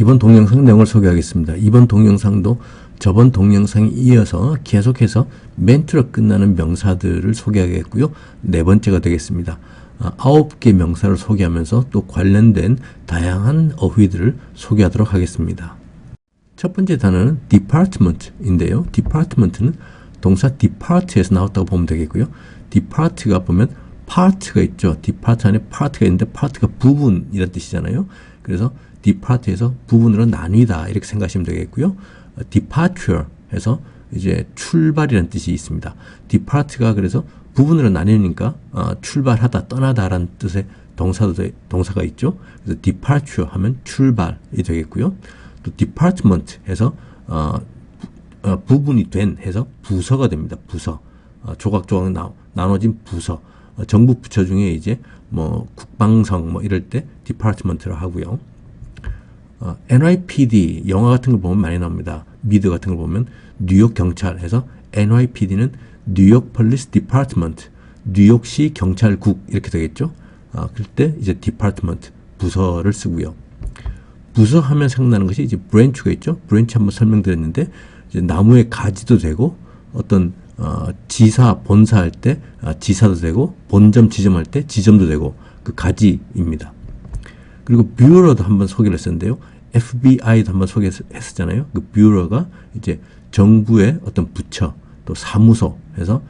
이번 동영상 내용을 소개하겠습니다. 이번 동영상도 저번 동영상에 이어서 계속해서 멘트로 끝나는 명사들을 소개하겠고요. 네 번째가 되겠습니다. 9개 명사를 소개하면서 또 관련된 다양한 어휘들을 소개하도록 하겠습니다. 첫 번째 단어는 department인데요. department는 동사 depart에서 나왔다고 보면 되겠고요. depart가 보면 part가 있죠. depart 안에 part가 있는데 part가 부분 이런 뜻이잖아요. 그래서 depart에서 부분으로 나뉘다 이렇게 생각하시면 되겠고요. departure 해서 이제 출발이라는 뜻이 있습니다. depart가 그래서 부분으로 나뉘니까 출발하다, 떠나다라는 뜻의 동사가 있죠. 그래서 departure 하면 출발이 되겠고요. 또 department 해서 부분이 된 해서 부서가 됩니다. 부서. 조각조각 나눠진 부서. 정부 부처 중에 이제 뭐 국방성 뭐 이럴 때 department로 하고요. NYPD 영화 같은 걸 보면 많이 나옵니다. 미드 같은 걸 보면 뉴욕 경찰 해서 NYPD는 뉴욕 폴리스 디파트먼트, 뉴욕시 경찰국 이렇게 되겠죠. 그럴 때 이제 디파트먼트 부서를 쓰고요. 부서 하면 생각나는 것이 이제 브랜치가 있죠. 브랜치 한번 설명드렸는데 이제 나무의 가지도 되고 어떤 지사 본사할 때 지사도 되고 본점 지점할 때 지점도 되고 그 가지입니다. 그리고 뷰러도 한번 소개를 했었는데요. FBI도 한번 소개했었잖아요. 그 뷰러가 이제 정부의 어떤 부처 또 사무소 해서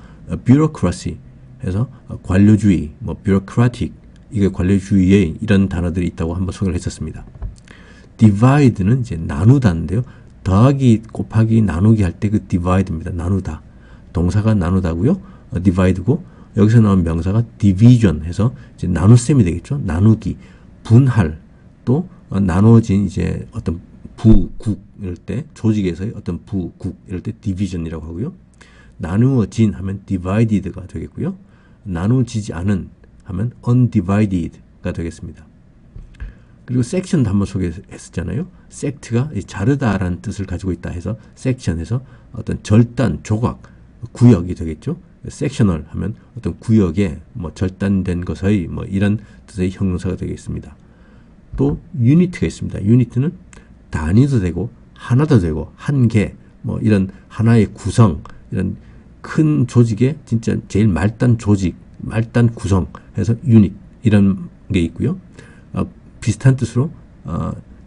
bureaucracy 해서 관료주의, 뭐 bureaucratic 이게 관료주의에 이런 단어들이 있다고 한번 소개를 했었습니다. divide는 이제 나누다인데요. 더하기, 곱하기, 나누기 할 때 그 divide입니다. 나누다. 동사가 나누다고요. divide고 여기서 나온 명사가 division 해서 이제 나눗셈이 되겠죠. 나누기, 분할, 또 나눠진 이제 어떤 부국 이럴 때 조직에서의 어떤 부국 이럴 때 division이라고 하고요. 나누어진 하면 divided가 되겠고요. 나누어지지 않은 하면 undivided가 되겠습니다. 그리고 섹션도 한번 소개했었잖아요. sect가 자르다라는 뜻을 가지고 있다 해서 섹션에서 어떤 절단, 조각, 구역이 되겠죠. sectional 하면 어떤 구역에 뭐 절단된 것의 뭐 이런 뜻의 형용사가 되겠습니다. 또 unit가 있습니다. unit는 단위도 되고 하나도 되고 한 개, 뭐 이런 하나의 구성, 이런 큰 조직의 진짜 제일 말단 조직, 말단 구성 해서 unit 이런 게 있고요. 비슷한 뜻으로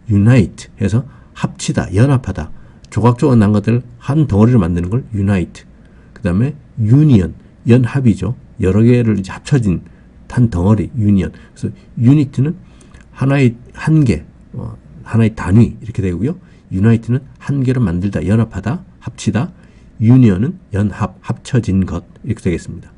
unite 해서 합치다, 연합하다, 조각조각 난 것들을 한 덩어리를 만드는 걸 unite. 그 다음에 union, 연합이죠. 여러 개를 이제 합쳐진 한 덩어리, union. 그래서 unit는 하나의 한 개, 하나의 단위 이렇게 되고요. unite는 한 개를 만들다, 연합하다, 합치다. union은 연합, 합쳐진 것 이렇게 되겠습니다.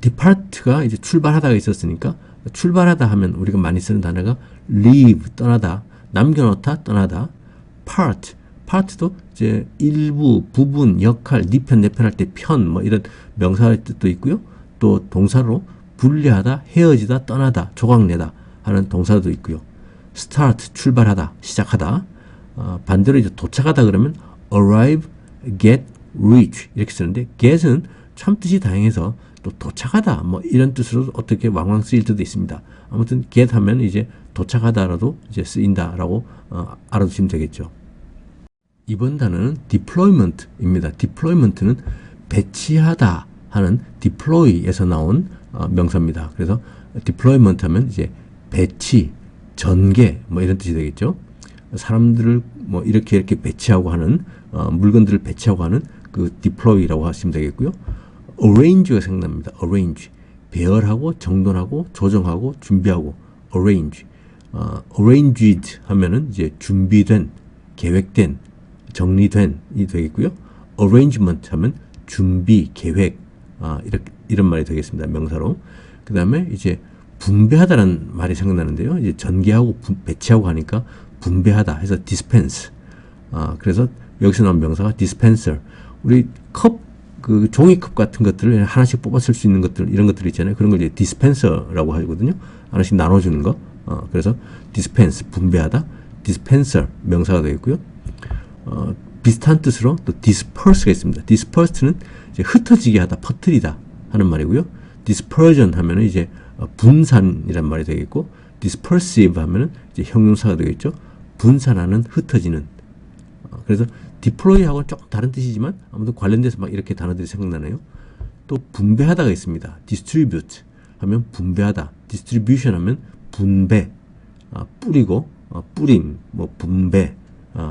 depart가 이제 출발하다가 있었으니까 출발하다 하면 우리가 많이 쓰는 단어가 leave, 떠나다, 남겨놓다, 떠나다. part도 이제 일부, 부분, 역할, 네 편, 내 편 할 때 편, 뭐 이런 명사의 뜻도 있고요. 또 동사로 분리하다, 헤어지다, 떠나다, 조각내다 하는 동사도 있고요. start, 출발하다, 시작하다. 반대로 이제 도착하다 그러면 arrive, get, reach 이렇게 쓰는데 get은 참 뜻이 다양해서 또 도착하다 뭐 이런 뜻으로 어떻게 왕왕 쓰일 때도 있습니다. 아무튼 get 하면 이제 도착하다라도 이제 쓰인다라고 알아두시면 되겠죠. 이번 단어는 deployment입니다. deployment는 배치하다 하는 deploy에서 나온 명사입니다. 그래서 deployment 하면 이제 배치, 전개 뭐 이런 뜻이 되겠죠. 사람들을 뭐 이렇게 배치하고 하는 물건들을 배치하고 하는 그 deploy라고 하시면 되겠고요. arrange가 생각납니다. arrange 배열하고 정돈하고 조정하고 준비하고 arrange. arranged 하면은 이제 준비된, 계획된, 정리된이 되겠고요. arrangement 하면 준비, 계획 이런 말이 되겠습니다. 명사로. 그 다음에 이제 분배하다라는 말이 생각나는데요. 이제 전개하고 배치하고 하니까 분배하다 해서 dispense. 그래서 여기서 나온 명사가 dispenser. 우리 컵, 그 종이컵 같은 것들을 하나씩 뽑아 쓸 수 있는 것들, 이런 것들 있잖아요. 그런 걸 이제 dispenser라고 하거든요. 하나씩 나눠주는 거. 그래서 dispense, 분배하다. dispenser, 명사가 되겠고요. 비슷한 뜻으로 또 disperse가 있습니다. dispersed는 이제 흩어지게 하다, 퍼뜨리다 하는 말이고요. dispersion 하면은 이제 분산이란 말이 되겠고, dispersive 하면은 이제 형용사가 되겠죠. 분산하는, 흩어지는. 그래서 deploy하고는 조금 다른 뜻이지만 아무튼 관련돼서 막 이렇게 단어들이 생각나네요. 또 분배하다가 있습니다. distribute 하면 분배하다, distribution 하면 분배, 뿌리고, 뿌림, 뭐 분배,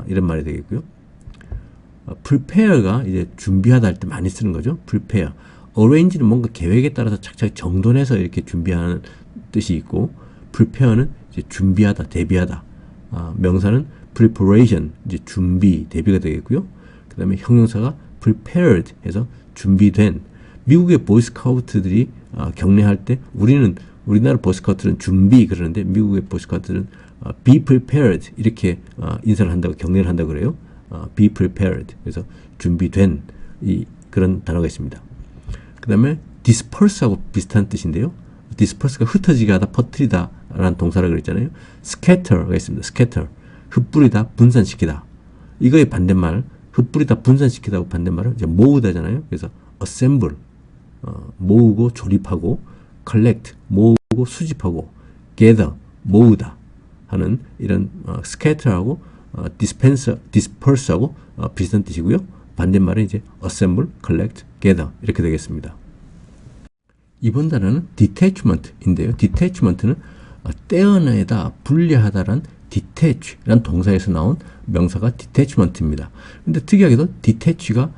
이런 말이 되겠고요. prepare가 이제 준비하다 할 때 많이 쓰는 거죠. prepare. arrange는 뭔가 계획에 따라서 착착 정돈해서 이렇게 준비하는 뜻이 있고, prepare는 이제 준비하다, 대비하다. 명사는 preparation, 이제 준비, 대비가 되겠고요. 그 다음에 형용사가 prepared 해서 준비된. 미국의 보이스카우트들이 격려할 때 우리나라 보이스카우트는 준비 그러는데 미국의 보이스카우트는 be prepared 이렇게 인사를 한다고 격려를 한다고 그래요. be prepared. 그래서 준비된 그런 단어가 있습니다. 그 다음에 disperse하고 비슷한 뜻인데요. disperse가 흩어지게 하다, 퍼뜨리다 라는 동사라고 그랬잖아요. scatter가 있습니다. scatter. 흩뿌리다, 분산시키다. 이거의 반대말, 흩뿌리다, 분산시키다고 반대말은 이제 모으다잖아요. 그래서 assemble, 모으고 조립하고, collect, 모으고 수집하고, gather, 모으다 하는 이런 scatter하고 disperse하고 비슷한 뜻이고요. 반대말은 이제 assemble, collect, gather 이렇게 되겠습니다. 이번 단어는 detachment인데요. detachment는 떼어내다, 분리하다란 detach란 동사에서 나온 명사가 detachment입니다. 근데 특이하게도 detach가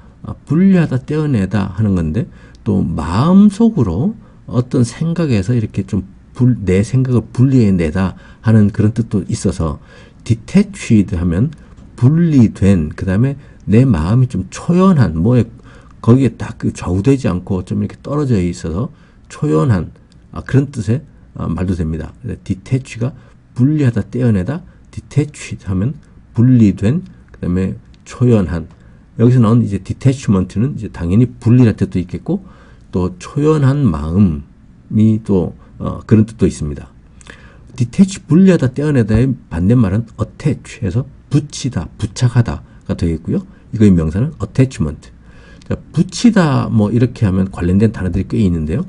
분리하다, 떼어내다 하는 건데 또 마음속으로 어떤 생각에서 이렇게 좀 내 생각을 분리해내다 하는 그런 뜻도 있어서 detached 하면 분리된, 그 다음에 내 마음이 좀 초연한, 뭐에 거기에 딱 좌우되지 않고 좀 이렇게 떨어져 있어서 초연한 그런 뜻의 말도 됩니다. detach가 분리하다, 떼어내다, detached 하면 분리된, 그 다음에 초연한. 여기서 나온 이제 detachment는 이제 당연히 분리할 뜻도 있겠고 또 초연한 마음이 또 그런 뜻도 있습니다. detach 분리하다, 떼어내다의 반대말은 attach 해서 붙이다, 부착하다가 되겠고요. 이거의 명사는 attachment. 자, 붙이다 뭐 이렇게 하면 관련된 단어들이 꽤 있는데요.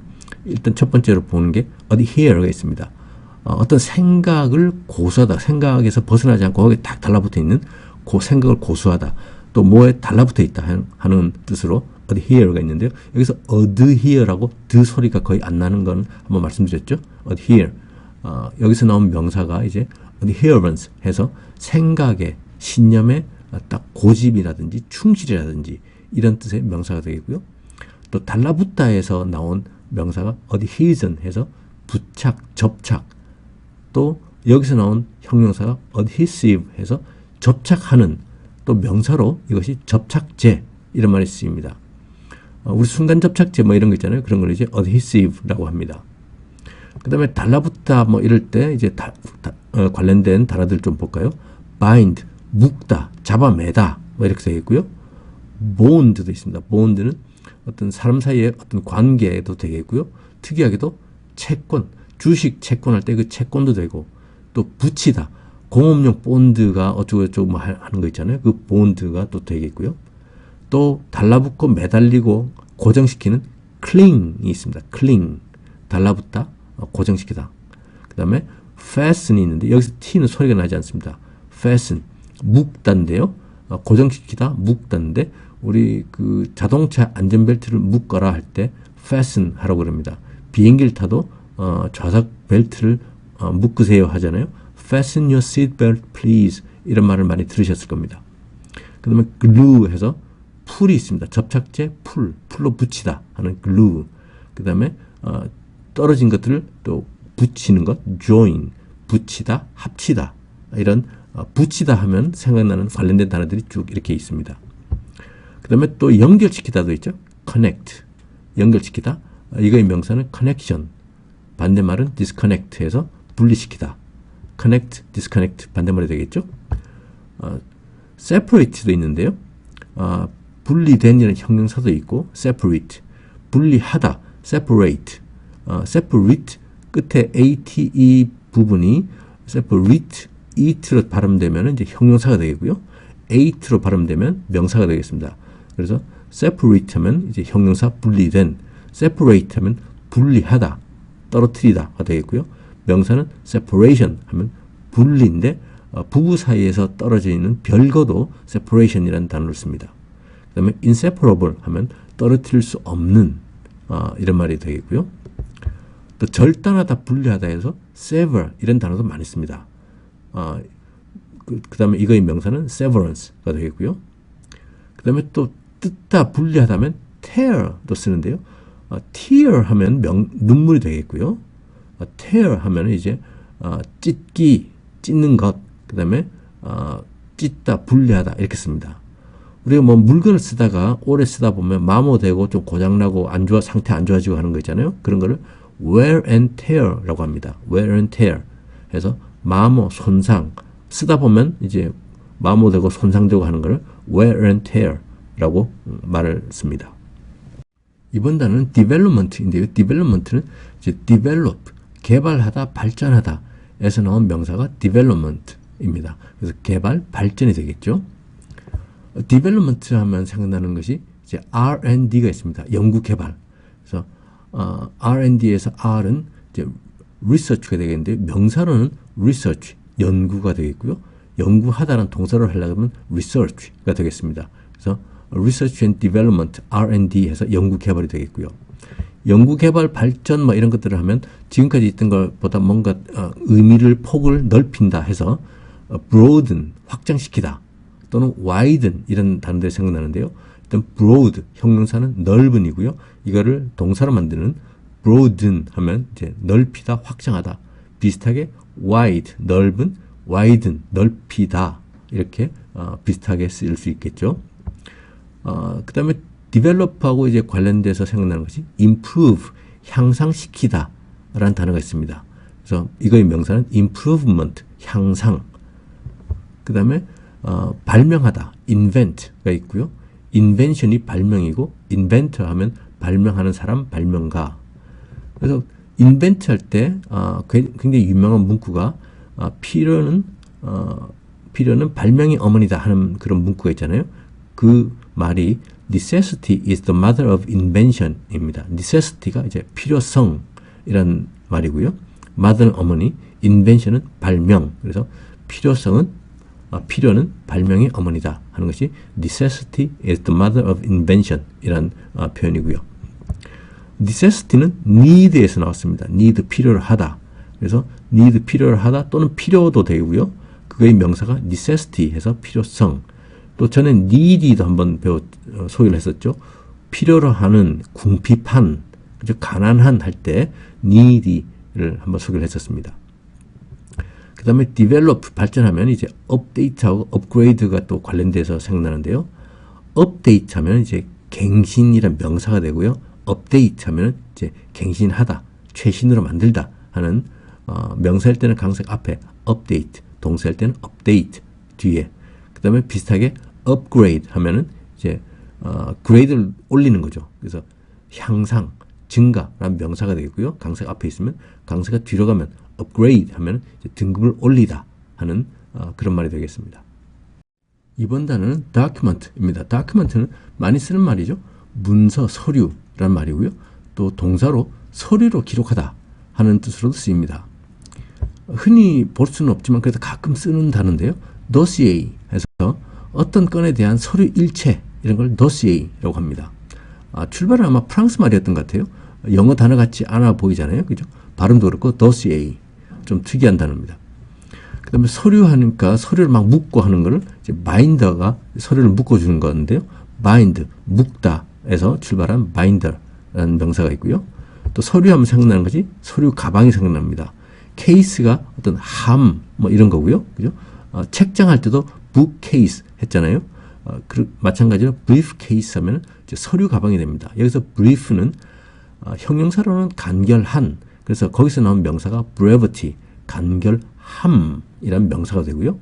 일단 첫 번째로 보는 게 adhere가 있습니다. 어떤 생각을 고수하다, 생각에서 벗어나지 않고 거기에 딱 달라붙어 있는 그 생각을 고수하다, 또 뭐에 달라붙어 있다 하는 뜻으로 adhere가 있는데요. 여기서 adhere라고 드 소리가 거의 안 나는 건 한번 말씀드렸죠. adhere. 여기서 나온 명사가 이제 adherence 해서 생각에, 신념에 딱 고집이라든지 충실이라든지 이런 뜻의 명사가 되겠고요. 또 달라붙다에서 나온 명사가 adhesion 해서 부착, 접착. 또 여기서 나온 형용사가 adhesive 해서 접착하는, 또 명사로 이것이 접착제 이런 말이 쓰입니다. 우리 순간 접착제 뭐 이런 거 있잖아요. 그런 걸 이제 adhesive라고 합니다. 그 다음에 달라붙다 뭐 이럴 때 이제 관련된 단어들 좀 볼까요? bind, 묶다, 잡아매다 뭐 이렇게 되어 있고요. bond도 있습니다. bond는 어떤 사람 사이의 어떤 관계도 되겠고요. 특이하게도 채권, 주식 채권할 때 그 채권도 되고, 또 붙이다, 공업용 본드가 어쩌고저쩌고 뭐 하는 거 있잖아요. 그 본드가 또 되겠고요. 또 달라붙고 매달리고 고정시키는 cling이 있습니다. cling, 달라붙다, 고정시키다. 그 다음에 fasten이 있는데 여기서 t는 소리가 나지 않습니다. fasten, 묶다인데요. 고정시키다, 묶다인데 우리 그 자동차 안전벨트를 묶어라 할 때 fasten 하라고 그럽니다. 비행기를 타도 좌석 벨트를 묶으세요 하잖아요. Fasten your seat belt please 이런 말을 많이 들으셨을 겁니다. 그 다음에 glue 해서 풀이 있습니다. 접착제, 풀로 붙이다 하는 glue. 그 다음에 떨어진 것들을 또 붙이는 것, join, 붙이다, 합치다. 이런 붙이다 하면 생각나는 관련된 단어들이 쭉 이렇게 있습니다. 그 다음에 또 연결시키다도 있죠. connect, 연결시키다. 이거의 명사는 connection. 반대말은 disconnect해서 분리시키다. connect, disconnect 반대말이 되겠죠. separate도 있는데요. 분리된 이런 형용사도 있고 separate, 분리하다, separate, separate 끝에 ate 부분이 separate, eat로 발음되면 이제 형용사가 되겠고요. ate로 발음되면 명사가 되겠습니다. 그래서 separate 하면 이제 형용사 분리된, separate 하면 분리하다, 떨어뜨리다가 되겠고요. 명사는 separation 하면 분리인데 부부 사이에서 떨어져 있는 별거도 separation이라는 단어를 씁니다. 그 다음에 inseparable 하면 떨어뜨릴 수 없는 이런 말이 되겠고요. 또 절단하다, 분리하다 해서 sever 이런 단어도 많이 씁니다. 그 다음에 이거의 명사는 severance가 되겠고요. 그 다음에 또 뜯다, 분리하다 하면 tear도 쓰는데요. tear 하면 눈물이 되겠고요. tear 하면 이제 찢기, 찢는 것, 그 다음에 찢다, 분리하다 이렇게 씁니다. 우리가 뭐 물건을 쓰다가 오래 쓰다 보면 마모되고 좀 고장나고 상태 안 좋아지고 하는 거 있잖아요. 그런 거를 wear and tear라고 합니다. wear and tear 해서 마모, 손상, 쓰다 보면 이제 마모되고 손상되고 하는 거를 wear and tear라고 말을 씁니다. 이번 단어는 development인데요. development는 이제 develop, 개발하다, 발전하다 에서 나온 명사가 development입니다. 그래서 개발, 발전이 되겠죠. development 하면 생각나는 것이 이제 R&D가 있습니다. 연구 개발. 그래서 R&D에서 R은 이제 research가 되겠는데 명사로는 research, 연구가 되겠고요. 연구하다는 동사를 하려고 하면 research가 되겠습니다. 그래서 research and development, R&D 해서 연구 개발이 되겠고요. 연구 개발, 발전 뭐 이런 것들을 하면 지금까지 있던 것보다 뭔가 의미를, 폭을 넓힌다 해서 broaden, 확장시키다 또는 widen 이런 단어들이 생각나는데요. 일단 broad, 형용사는 넓은이고요. 이거를 동사로 만드는 broaden 하면 이제 넓히다, 확장하다. 비슷하게 wide, 넓은, widen, 넓히다 이렇게 비슷하게 쓰일 수 있겠죠. 그 다음에 develop하고 이제 관련돼서 생각나는 것이 improve, 향상시키다 라는 단어가 있습니다. 그래서 이거의 명사는 improvement, 향상. 그 다음에 발명하다, invent가 있고요. invention이 발명이고 inventor 하면 발명하는 사람, 발명가. 그래서 invent 할 때 굉장히 유명한 문구가 필요는 발명의 어머니다 하는 그런 문구가 있잖아요. 그 말이 necessity is the mother of invention 입니다. necessity가 이제 필요성이란 말이고요. mother는 어머니, invention은 발명. 그래서 필요는 발명의 어머니다 하는 것이 necessity is the mother of invention 이란 표현이고요. necessity는 need에서 나왔습니다. need, 필요를 하다. 그래서 need, 필요를 하다 또는 필요도 되고요. 그거의 명사가 necessity 해서 필요성. 또 저는 needy도 한번 소개를 했었죠. 필요로 하는, 궁핍한, 가난한 할 때 needy를 한번 소개를 했었습니다. 그 다음에 develop, 발전하면 이제 update하고 upgrade가 또 관련돼서 생각나는데요. update 하면 이제 갱신이란 명사가 되고요. update 하면 이제 갱신하다, 최신으로 만들다 하는 명사일 때는 강색 앞에 update, 동사일 때는 update 뒤에. 그 다음에 비슷하게 upgrade 하면은 이제 grade를 올리는 거죠. 그래서 향상, 증가라는 명사가 되겠고요. 강세가 앞에 있으면 강세가 뒤로 가면 upgrade 하면 이제 등급을 올리다 하는 그런 말이 되겠습니다. 이번 단어는 document입니다. document는 많이 쓰는 말이죠. 문서, 서류라는 말이고요. 또 동사로 서류로 기록하다 하는 뜻으로도 쓰입니다. 흔히 볼 수는 없지만 그래도 가끔 쓰는 단어인데요. dossier 해서 어떤 건에 대한 서류 일체 이런 걸 dossier라고 합니다. 출발은 아마 프랑스 말이었던 것 같아요. 영어 단어 같지 않아 보이잖아요. 그죠? 발음도 그렇고 dossier 좀 특이한 단어입니다. 그 다음에 서류 하니까 서류를 막 묶고 하는 거를 이제 binder가 서류를 묶어주는 건데요. bind, 묶다에서 출발한 binder라는 명사가 있고요. 또 서류 하면 생각나는 것이 서류 가방이 생각납니다. 케이스가 어떤 함 뭐 이런 거고요. 그죠? 책장 할 때도 bookcase 했잖아요. 마찬가지로 briefcase 하면 이제 서류 가방이 됩니다. 여기서 brief는 형용사로는 간결한, 그래서 거기서 나온 명사가 brevity, 간결함이란 명사가 되고요.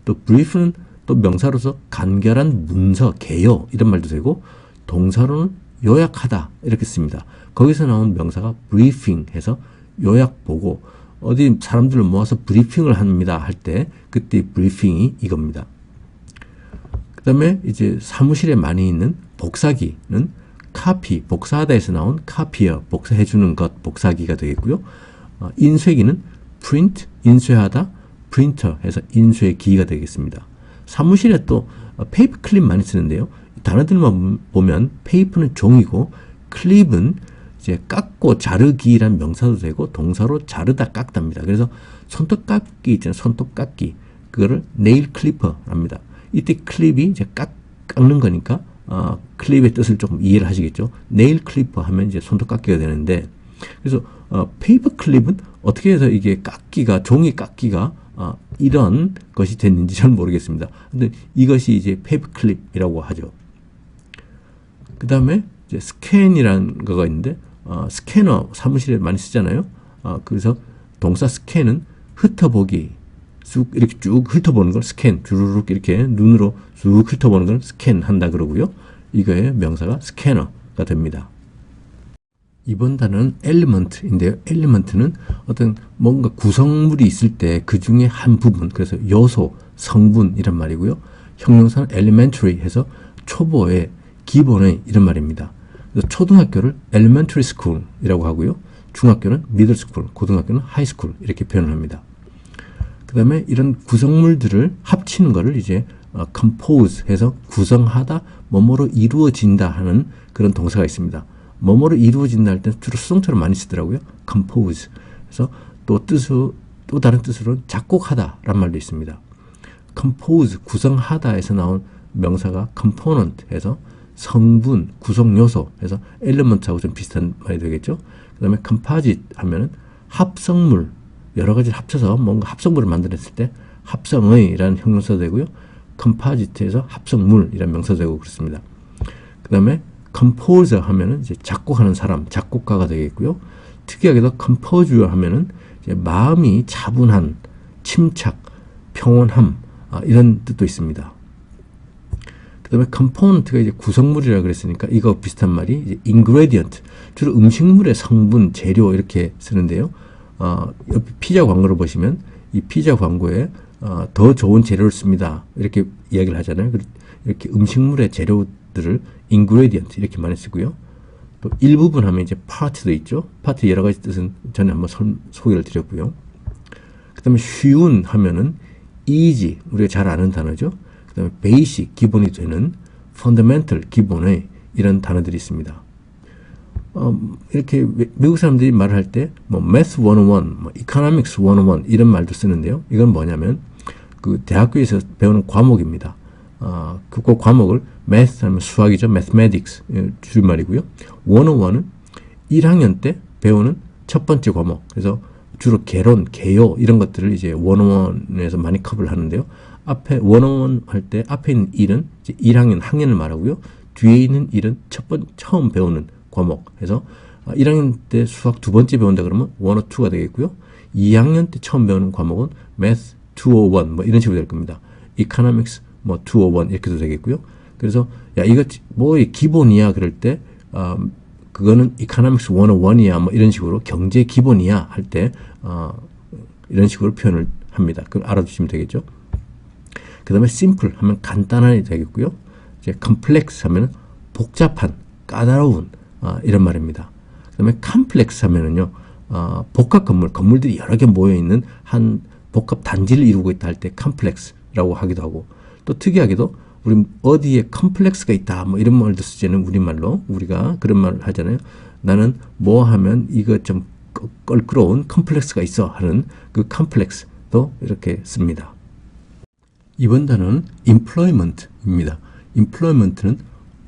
또 brief는 또 명사로서 간결한 문서, 개요 이런 말도 되고, 동사로는 요약하다 이렇게 씁니다. 거기서 나온 명사가 briefing 해서 요약 보고, 어디 사람들을 모아서 브리핑을 합니다 할 때 그때 브리핑이 이겁니다. 그 다음에 이제 사무실에 많이 있는 복사기는 copy, 복사하다에서 나온 copier, 복사해주는 것, 복사기가 되겠고요. 인쇄기는 print, 인쇄하다, printer 해서 인쇄 기기가 되겠습니다. 사무실에 또 페이퍼 클립 많이 쓰는데요. 단어들만 보면 페이퍼는 종이고 클립은 이제 깎고 자르기란 명사도 되고 동사로 자르다 깎답니다. 그래서 손톱 깎기 있잖아요. 손톱 깎기. 그거를 네일 클리퍼랍니다. 이때 클립이 이제 깎는 거니까 클립의 뜻을 조금 이해를 하시겠죠. 네일 클리퍼 하면 이제 손톱 깎기가 되는데, 그래서 페이퍼 클립은 어떻게 해서 이게 깎기가, 종이 깎기가 이런 것이 됐는지 잘 모르겠습니다. 근데 이것이 이제 페이퍼 클립이라고 하죠. 그 다음에 이제 스캔이라는 거가 있는데, 스캐너 사무실에 많이 쓰잖아요. 그래서 동사 스캔은 훑어보기, 쑥 이렇게 쭉 훑어보는 걸 스캔, 주르륵 이렇게 눈으로 쑥 훑어보는 걸 스캔한다 그러고요. 이거의 명사가 스캐너가 됩니다. 이번 단어는 element인데요. element는 어떤 뭔가 구성물이 있을 때 그 중에 한 부분, 그래서 요소, 성분이란 말이고요. 형용사는 elementary 해서 초보의, 기본의 이런 말입니다. 그래서 초등학교를 elementary school이라고 하고요. 중학교는 middle school, 고등학교는 high school 이렇게 표현을 합니다. 그 다음에 이런 구성물들을 합치는 거를 이제 compose 해서 구성하다, 뭐뭐로 이루어진다 하는 그런 동사가 있습니다. 뭐뭐로 이루어진다 할 때는 주로 수동태로 많이 쓰더라고요. compose. 그래서 또 다른 뜻으로는 작곡하다 라는 말도 있습니다. compose, 구성하다에서 나온 명사가 component 해서 성분, 구성 요소 해서 element하고 좀 비슷한 말이 되겠죠. 그 다음에 composite 하면은 합성물, 여러 가지를 합쳐서 뭔가 합성물을 만들었을 때 합성의라는 형용사도 되고요. composite에서 합성물이라는 명사도 되고 그렇습니다. 그 다음에 composer 하면은 이제 작곡하는 사람, 작곡가가 되겠고요. 특이하게도 composure 하면은 이제 마음이 차분한, 침착, 평온함, 이런 뜻도 있습니다. 그 다음에 component가 이제 구성물이라 그랬으니까 이거 비슷한 말이 이제 ingredient, 주로 음식물의 성분, 재료 이렇게 쓰는데요. 옆에 피자 광고를 보시면 이 피자 광고에 더 좋은 재료를 씁니다. 이렇게 이야기를 하잖아요. 이렇게 음식물의 재료들을 ingredient 이렇게 많이 쓰고요. 또 일부분 하면 이제 part도 있죠. part 여러 가지 뜻은 전에 한번 소개를 드렸고요. 그 다음에 쉬운 하면은 easy, 우리가 잘 아는 단어죠. 그 다음에 basic, 기본이 되는 fundamental, 기본의 이런 단어들이 있습니다. 이렇게 미국 사람들이 말을 할 때 뭐 math 101, 뭐 economics 101 이런 말도 쓰는데요. 이건 뭐냐면 그 대학교에서 배우는 과목입니다. 그 과목을 math 하면 수학이죠. mathematics 줄말이고요. 101은 1학년 때 배우는 첫 번째 과목. 그래서 주로 개론, 개요 이런 것들을 이제 101에서 많이 커버를 하는데요. 앞에 101 할 때 앞에 있는 1은 이제 1학년 학년을 말하고요. 뒤에 있는 1은 처음 배우는 과목 해서 1학년 때 수학 두 번째 배운다 그러면 102가 되겠고요. 2학년 때 처음 배우는 과목은 Math 201 뭐 이런 식으로 될 겁니다. Economics 뭐 201 이렇게도 되겠고요. 그래서 야 이거 뭐 기본이야 그럴 때 그거는 Economics 101이야 뭐 이런 식으로 경제 기본이야 할 때 이런 식으로 표현을 합니다. 그걸 알아두시면 되겠죠. 그 다음에 simple 하면 간단하게 되겠고요. 이제 complex 하면 복잡한, 까다로운 이런 말입니다. 그 다음에 컴플렉스 하면은요, 복합 건물들이 여러 개 모여있는 한 복합 단지를 이루고 있다 할 때 컴플렉스라고 하기도 하고, 또 특이하게도 우리 어디에 컴플렉스가 있다 뭐 이런 말도 쓰지는 우리말로 우리가 그런 말을 하잖아요. 나는 뭐 하면 이거 좀 껄끄러운 컴플렉스가 있어 하는 그 컴플렉스도 이렇게 씁니다. 이번 단어는 employment입니다. employment는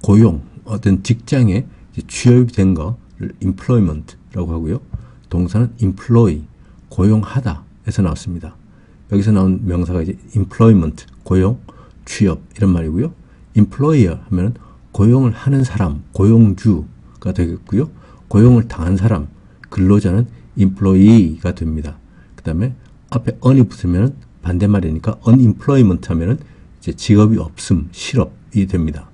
고용, 어떤 직장에 취업된 거를 employment라고 하고요. 동사는 employ, 고용하다에서 나왔습니다. 여기서 나온 명사가 이제 employment, 고용, 취업 이런 말이고요. employer 하면 고용을 하는 사람, 고용주가 되겠고요. 고용을 당한 사람, 근로자는 employee가 됩니다. 그 다음에 앞에 on이 붙으면 반대말이니까 unemployment 하면은 이제 직업이 없음, 실업이 됩니다.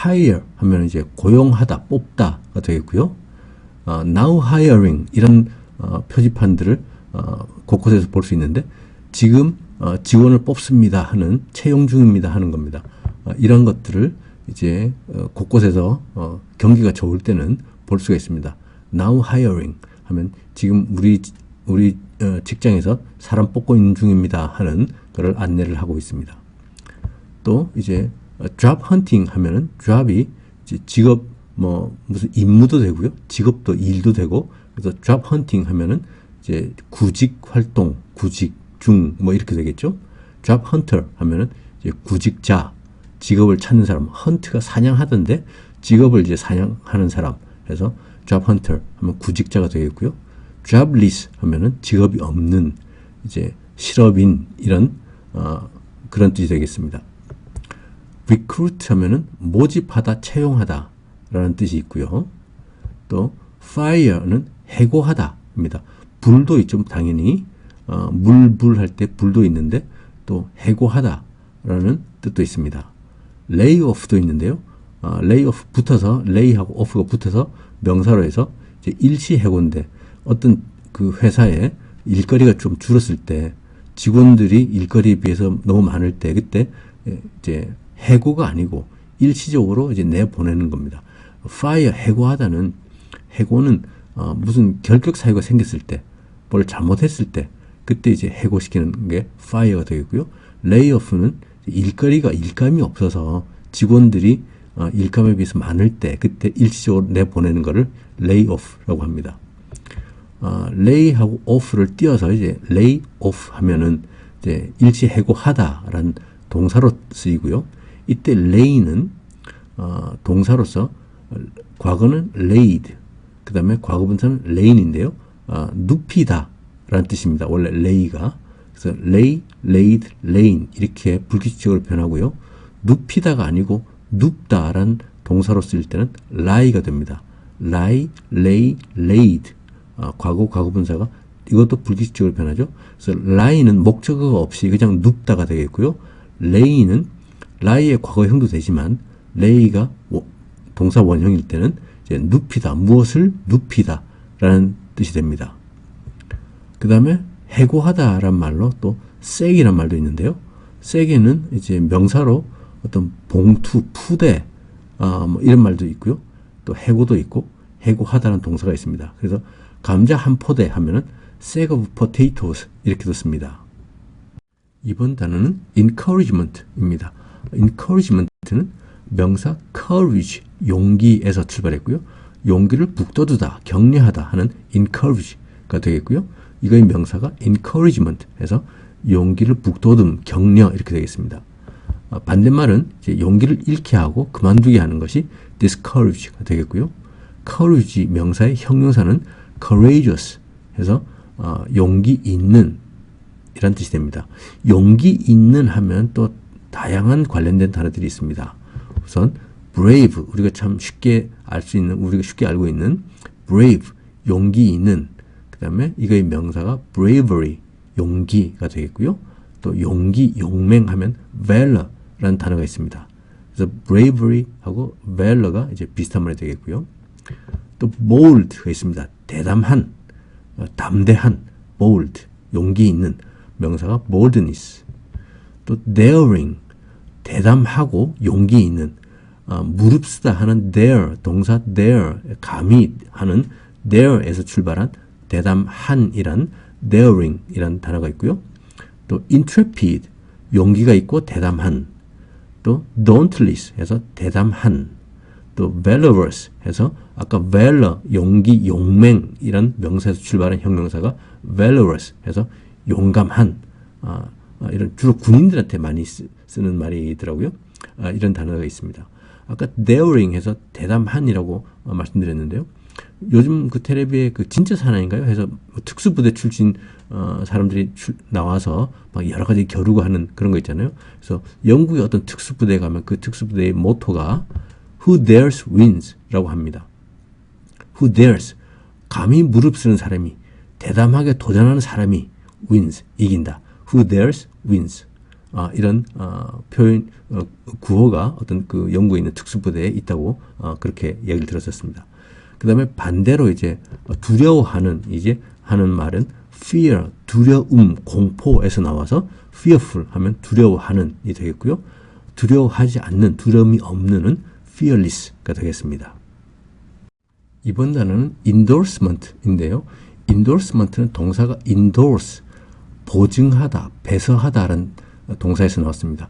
hire 하면 이제 고용하다, 뽑다가 되겠고요. now hiring 이런 표지판들을 곳곳에서 볼 수 있는데 지금 직원을 뽑습니다 하는 채용 중입니다 하는 겁니다. 이런 것들을 이제 곳곳에서 경기가 좋을 때는 볼 수가 있습니다. now hiring 하면 지금 우리 우리 직장에서 사람 뽑고 있는 중입니다 하는 그걸 안내를 하고 있습니다. 또 이제 job hunting 하면은 job이 직업 뭐 무슨 임무도 되고요, 직업도 일도 되고, 그래서 job hunting 하면은 이제 구직 활동, 구직 중 뭐 이렇게 되겠죠. job hunter 하면은 이제 구직자, 직업을 찾는 사람, 헌트가 사냥하던데 직업을 이제 사냥하는 사람 해서 job hunter 하면 구직자가 되겠고요. jobless 하면은 직업이 없는 이제 실업인 이런 그런 뜻이 되겠습니다. recruit 하면은 모집하다, 채용하다 라는 뜻이 있고요. 또 fire는 해고하다입니다. 불도 있죠, 당연히. 물불 할 때 불도 있는데 또 해고하다라는 뜻도 있습니다. layoff도 있는데요. layoff 붙어서 lay하고 off가 붙어서 명사로 해서 이제 일시 해고인데 어떤 그 회사에 일거리가 좀 줄었을 때 직원들이 일거리에 비해서 너무 많을 때 그때 이제 해고가 아니고 일시적으로 이제 내보내는 겁니다. fire 해고하다는 해고는 무슨 결격 사유가 생겼을 때, 뭘 잘못했을 때 그때 이제 해고시키는 게 fire가 되겠고요. layoff는 일거리가 일감이 없어서 직원들이 일감에 비해서 많을 때 그때 일시적으로 내보내는 거를 layoff라고 합니다. lay하고 off를 띄어서 이제 lay off 하면은 이제 일시 해고하다라는 동사로 쓰이고요. 이때 lay는 동사로서 과거는 laid, 그 다음에 과거분사는 lay인데요. 눕히다 라는 뜻입니다. 원래 lay가. 그래서 lay, laid, laying 이렇게 불규칙적으로 변하고요. 눕히다가 아니고 눕다라는 동사로 쓰일 때는 lie가 됩니다. lie, lay, laid. 과거, 과거분사가 이것도 불규칙적으로 변하죠. 그래서 lie는 목적어가 없이 그냥 눕다가 되겠고요. lay는 lie의 과거형도 되지만 lay가 동사 원형일 때는 이제 눕히다, 무엇을 눕히다 라는 뜻이 됩니다. 그 다음에 해고하다란 말로 또 쐐기란 말도 있는데요. 쐐기는 이제 명사로 어떤 봉투, 푸대, 뭐 이런 말도 있고요. 또 해고도 있고 해고하다는 동사가 있습니다. 그래서 감자 한 포대 하면은 sack of potatoes 이렇게도 씁니다. 이번 단어는 encouragement입니다. encouragement는 명사 courage, 용기에서 출발했고요. 용기를 북돋우다, 격려하다 하는 encourage가 되겠고요. 이거의 명사가 encouragement 해서 용기를 북돋움, 격려 이렇게 되겠습니다. 반대말은 이제 용기를 잃게 하고 그만두게 하는 것이 discourage가 되겠고요. courage 명사의 형용사는 courageous 해서 용기 있는 이란 뜻이 됩니다. 용기 있는 하면 또 다양한 관련된 단어들이 있습니다. 우선 brave, 우리가 참 쉽게 알 수 있는, 우리가 쉽게 알고 있는 brave, 용기 있는. 그 다음에 이거의 명사가 bravery, 용기가 되겠고요. 또 용기, 용맹 하면 valor라는 단어가 있습니다. 그래서 bravery하고 valor가 이제 비슷한 말이 되겠고요. 또 bold가 있습니다. 대담한, 담대한, bold, 용기 있는. 명사가 boldness. 또 daring, 대담하고 용기 있는. 무릅쓰다 하는 dare, 동사 dare, 감히 하는 dare에서 출발한 대담한이란 daring이란 단어가 있고요. 또 intrepid, 용기가 있고 대담한. 또 dauntless 해서 대담한. 또 valorous 해서 아까 valor, 용기, 용맹이란 명사에서 출발한 형용사가 valorous 해서 용감한. 이런 주로 군인들한테 많이 쓰는 말이더라고요. 이런 단어가 있습니다. 아까 daring 해서 대담한이라고 말씀드렸는데요. 요즘 그 텔레비에 그 진짜 사나이인가요? 해서 특수부대 출신 사람들이 나와서 막 여러 가지 겨루고 하는 그런 거 있잖아요. 그래서 영국의 어떤 특수부대에 가면 그 특수부대의 모토가 Who dares wins 라고 합니다. Who dares, 감히 무릅쓰는 사람이, 대담하게 도전하는 사람이 wins, 이긴다. Who dares wins. 이런 표현, 구호가 어떤 그 영국에 있는 특수부대에 있다고 그렇게 얘기를 들었었습니다. 그 다음에 반대로 이제 두려워하는, 이제 하는 말은 fear, 두려움, 공포에서 나와서 fearful 하면 두려워하는 이 되겠고요. 두려워하지 않는, 두려움이 없는은 fearless가 되겠습니다. 이번 단어는 endorsement인데요. endorsement는 동사가 endorse, 보증하다, 배서하다라는 동사에서 나왔습니다.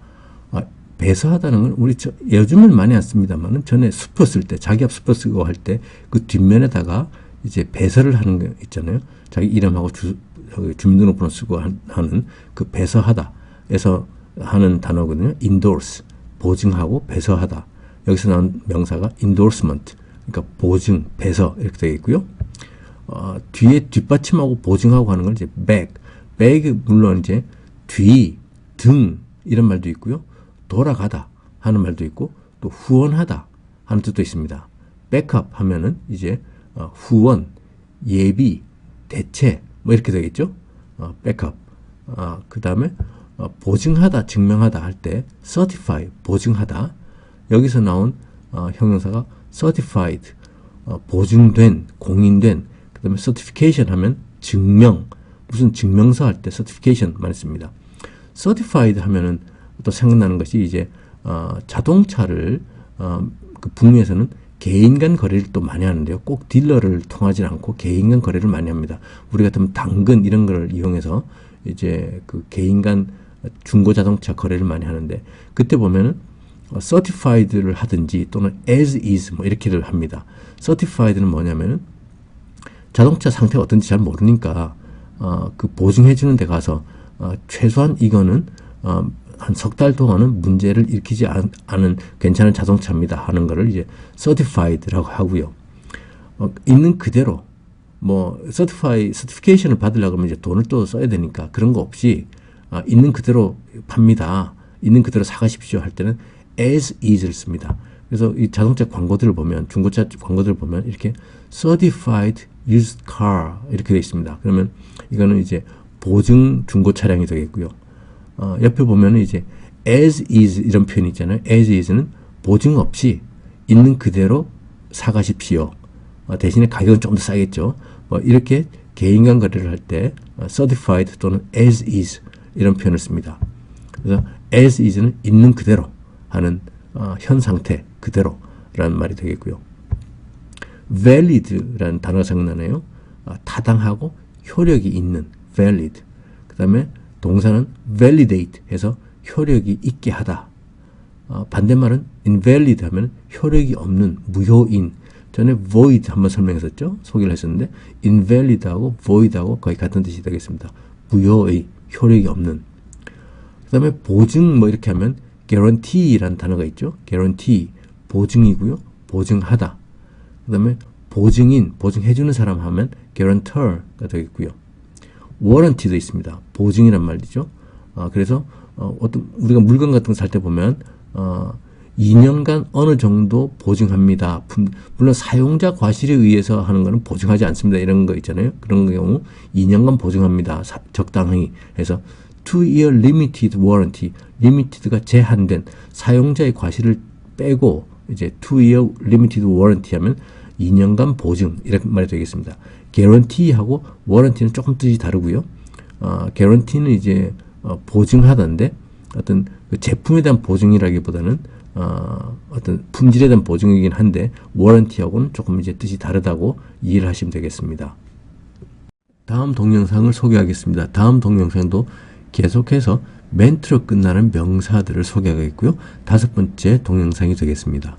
배서하다는 건 우리 요즘은 많이 안 씁니다만은 전에 수표 쓸 때, 자기합 수표 쓰고 할 때 그 뒷면에다가 이제 배서를 하는 거 있잖아요. 자기 이름하고 주민등록번호 쓰고 하는 그 배서하다에서 하는 단어거든요. endorse, 보증하고 배서하다. 여기서 나온 명사가 endorsement, 그러니까 보증, 배서 이렇게 되어 있고요. 뒤에 뒷받침하고 보증하고 하는 건 이제 back, 물론 이제 뒤, 등 이런 말도 있고요. 돌아가다 하는 말도 있고 또 후원하다 하는 뜻도 있습니다. 백업 하면은 이제 후원, 예비, 대체 뭐 이렇게 되겠죠. 백업. 그 다음에 보증하다, 증명하다 할 때 certify, 보증하다. 여기서 나온 형용사가 certified, 보증된, 공인된. 그 다음에 certification 하면 증명, 무슨 증명서 할 때 certification 많이 씁니다. certified 하면은 또 생각나는 것이 이제 자동차를 그 북미에서는 개인 간 거래를 또 많이 하는데요. 꼭 딜러를 통하지 않고 개인 간 거래를 많이 합니다. 우리 같으면 당근 이런 걸 이용해서 이제 그 개인 간 중고 자동차 거래를 많이 하는데 그때 보면은 certified를 하든지 또는 as is 뭐 이렇게를 합니다. certified는 뭐냐면은 자동차 상태가 어떤지 잘 모르니까 그 보증해 주는 데 가서 최소한 이거는 한 석 달 동안은 문제를 일으키지 않은 괜찮은 자동차입니다 하는 거를 이제 certified라고 하고요. 있는 그대로 뭐 certification을 받으려고 하면 이제 돈을 또 써야 되니까 그런 거 없이 있는 그대로 팝니다. 있는 그대로 사가십시오 할 때는 as is를 씁니다. 그래서 이 자동차 광고들을 보면 중고차 광고들을 보면 이렇게 certified used car 이렇게 되어 있습니다. 그러면 이거는 이제 보증 중고 차량이 되겠고요. 옆에 보면은 이제 as is 이런 표현이 있잖아요. as is는 보증 없이 있는 그대로 사가십시오. 대신에 가격은 좀 더 싸겠죠. 이렇게 개인 간 거래를 할 때 certified 또는 as is 이런 표현을 씁니다. 그래서 as is는 있는 그대로 하는 현 상태 그대로라는 말이 되겠고요. valid라는 단어가 생각나네요. 타당하고 효력이 있는 valid. 그 다음에 동사는 validate 해서 효력이 있게 하다. 반대말은 invalid 하면 효력이 없는 무효인. 전에 void 한번 설명했었죠. 소개를 했었는데 invalid하고 void하고 거의 같은 뜻이 되겠습니다. 무효의, 효력이 없는. 그 다음에 보증 뭐 이렇게 하면 guarantee라는 단어가 있죠. guarantee, 보증이고요. 보증하다. 그 다음에 보증인, 보증해주는 사람 하면 guarantor가 되겠고요. warranty도 있습니다. 보증이란 말이죠. 그래서 어떤 우리가 물건 같은 거 살 때 보면 2년간 어느 정도 보증합니다. 물론 사용자 과실에 의해서 하는 거는 보증하지 않습니다. 이런 거 있잖아요. 그런 경우 2년간 보증합니다. 적당히 해서 2-year limited warranty, limited가 제한된 사용자의 과실을 빼고 이제 2-year limited warranty 하면 2년간 보증 이렇게 말이 되겠습니다. guarantee하고 warranty는 조금 뜻이 다르고요. guarantee는 이제 보증하다인데 어떤 그 제품에 대한 보증이라기보다는 어떤 품질에 대한 보증이긴 한데 warranty하고는 조금 이제 뜻이 다르다고 이해를 하시면 되겠습니다. 다음 동영상을 소개하겠습니다. 다음 동영상도 계속해서 멘트로 끝나는 명사들을 소개하겠고요. 5번째 동영상이 되겠습니다.